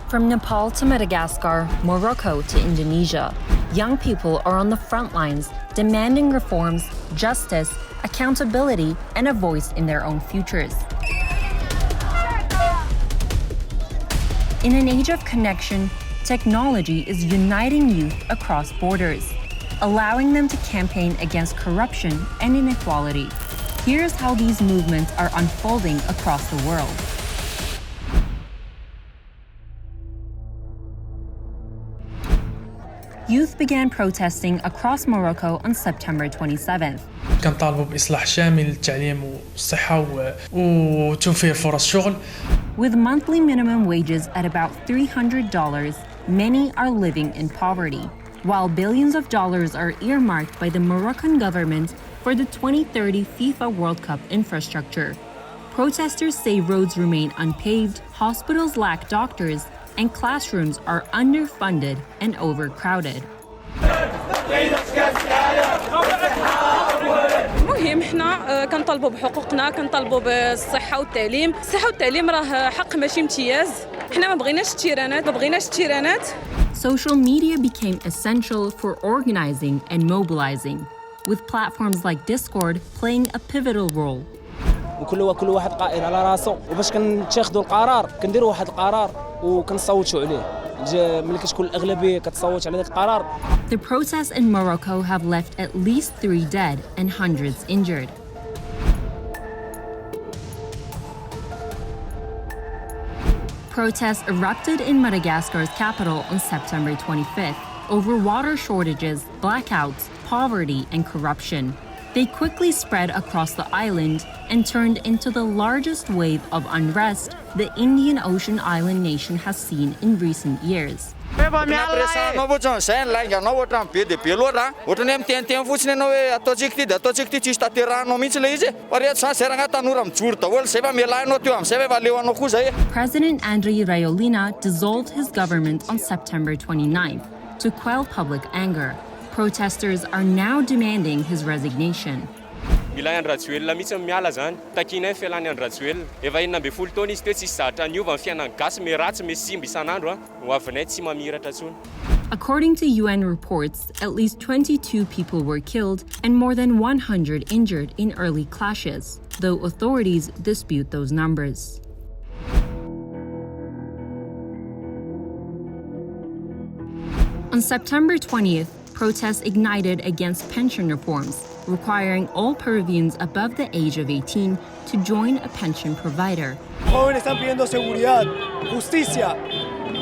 From Nepal to Madagascar, Morocco to Indonesia, young people are on the front lines demanding reforms, justice, accountability, and a voice in their own futures. In an age of connection, technology is uniting youth across borders, allowing them to campaign against corruption and inequality. Here's how these movements are unfolding across the world. Youth began protesting across Morocco on September 27th. كنطالبوا بإصلاح شامل للتعليم والصحة وتوفير فرص شغل. With monthly minimum wages at about $300, many are living in poverty, while billions of dollars are earmarked by the Moroccan government for the 2030 FIFA World Cup infrastructure. Protesters say roads remain unpaved, hospitals lack doctors, and classrooms are underfunded and overcrowded. المهم حنا كنطالبوا بحقوقنا، كنطالبوا بالصحة والتعليم، الصحة والتعليم راه حق ماشي امتياز، حنا ما بغيناش التيرانات. Social media became essential for organizing and mobilizing, with platforms like Discord playing a pivotal role. وكل واحد قائد على راسه وباش كنتاخذوا القرار كنديروا واحد القرار وكنصوتوا عليه ملي كتكون الاغلبيه كتصوت على ذاك القرار. The protests in Morocco have left at least 3 dead and hundreds injured. Protests erupted in Madagascar's capital on September 25th over water shortages, blackouts, poverty, and corruption. They quickly spread across the island and turned into the largest wave of unrest the Indian Ocean island nation has seen in recent years. President Andry Rajoelina dissolved his government on September 29th to quell public anger. Protesters are now demanding his resignation. According to UN reports, at least 22 people were killed and more than 100 injured in early clashes, though authorities dispute those numbers. On September 20th, protests ignited against pension reforms, requiring all Peruvians above the age of 18 to join a pension provider. Jóvenes están pidiendo seguridad, justicia.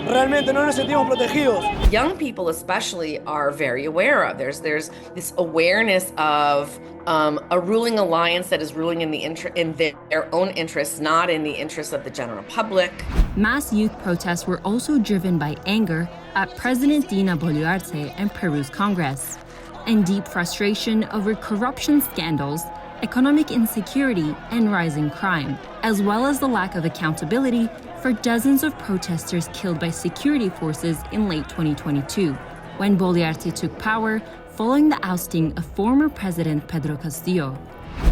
Realmente no nos sentimos protegidos. Young people especially are very aware of. There's this awareness of a ruling alliance that is ruling in their own interests, not in the interests of the general public. Mass youth protests were also driven by anger at President Dina Boluarte and Peru's Congress, and deep frustration over corruption scandals, economic insecurity, and rising crime, as well as the lack of accountability for dozens of protesters killed by security forces in late 2022, when Boluarte took power following the ousting of former President Pedro Castillo.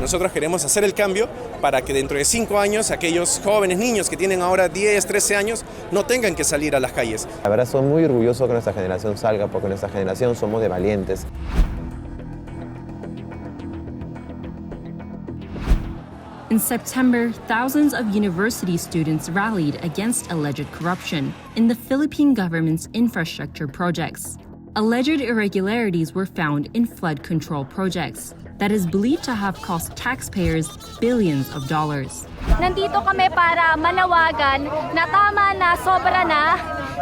Nosotros queremos hacer el cambio para que dentro de 5 años aquellos jóvenes niños que tienen ahora 10, 13 años no tengan que salir a las calles. La verdad soy muy orgulloso que nuestra generación salga porque nuestra generación somos de valientes. In September, thousands of university students rallied against alleged corruption in the Philippine government's infrastructure projects. Alleged irregularities were found in flood control projects that is believed to have cost taxpayers billions of dollars. Nandito kami para manawagan na tama na, sobra na,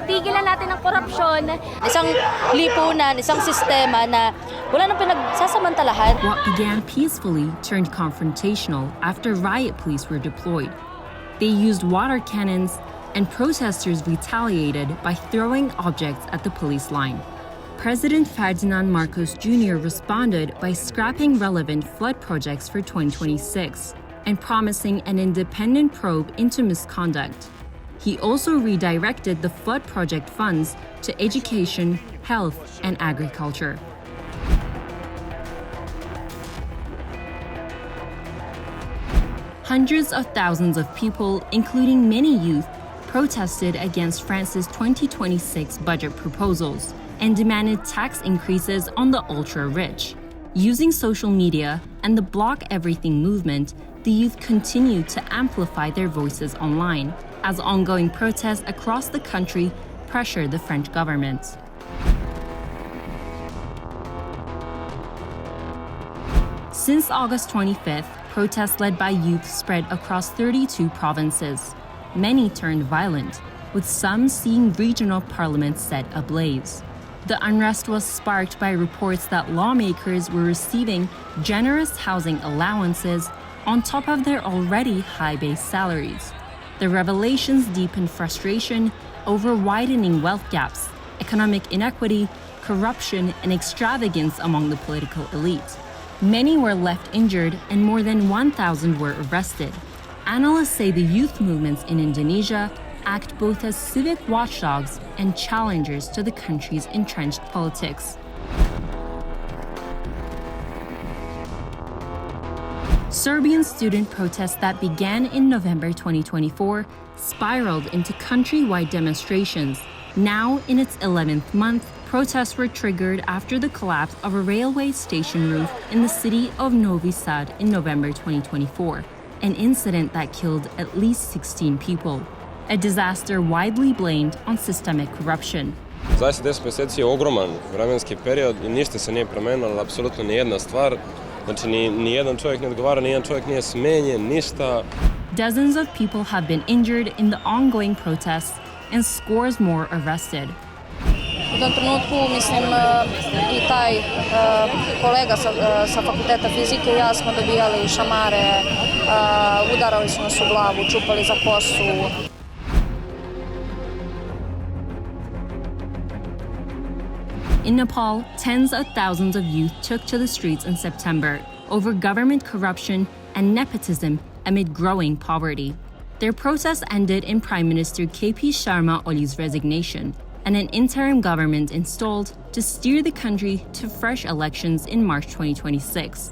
tigilan natin ang korupsyon. Isang lipunan, isang sistema na wala nang pinagsasamantalahan. What began peacefully turned confrontational after riot police were deployed. They used water cannons, and protesters retaliated by throwing objects at the police line. President Ferdinand Marcos Jr. responded by scrapping relevant flood projects for 2026 and promising an independent probe into misconduct. He also redirected the flood project funds to education, health, and agriculture. Hundreds of thousands of people, including many youth, protested against France's 2026 budget proposals and demanded tax increases on the ultra-rich. Using social media and the Block Everything movement, the youth continued to amplify their voices online, as ongoing protests across the country pressure the French government. Since August 25th, protests led by youth spread across 32 provinces. Many turned violent, with some seeing regional parliaments set ablaze. The unrest was sparked by reports that lawmakers were receiving generous housing allowances on top of their already high base salaries. The revelations deepened frustration over widening wealth gaps, economic inequity, corruption, and extravagance among the political elite. Many were left injured and more than 1,000 were arrested. Analysts say the youth movements in Indonesia act both as civic watchdogs and challengers to the country's entrenched politics. Serbian student protests that began in November 2024 spiraled into countrywide demonstrations. Now, in its 11th month, protests were triggered after the collapse of a railway station roof in the city of Novi Sad in November 2024, an incident that killed at least 16 people, a disaster widely blamed on systemic corruption. Zaista 10 mjeseci je ogroman vremenski period i ništa se nije promenilo, apsolutno ni jedna stvar. Znači ni jedan čovjek ne odgovara, ni jedan čovjek nije smenjen, ništa. Dozens of people have been injured in the ongoing protests and scores more arrested. U tom trenutku, mislim, i taj kolega sa fakulteta fizike i ja smo dobijali šamare, udarali su nas u glavu, čupali za kosu. In Nepal, tens of thousands of youth took to the streets in September over government corruption and nepotism amid growing poverty. Their protests ended in Prime Minister KP Sharma Oli's resignation and an interim government installed to steer the country to fresh elections in March 2026.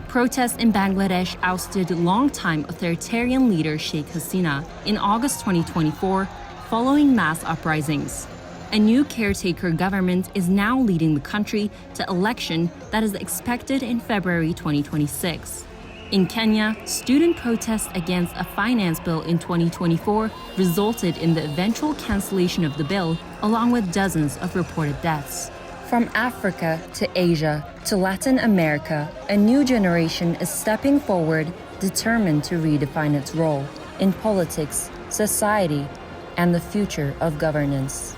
Protests in Bangladesh ousted longtime authoritarian leader Sheikh Hasina in August 2024 following mass uprisings. A new caretaker government is now leading the country to election that is expected in February 2026. In Kenya, student protests against a finance bill in 2024 resulted in the eventual cancellation of the bill, along with dozens of reported deaths. From Africa to Asia to Latin America, a new generation is stepping forward, determined to redefine its role in politics, society, and the future of governance.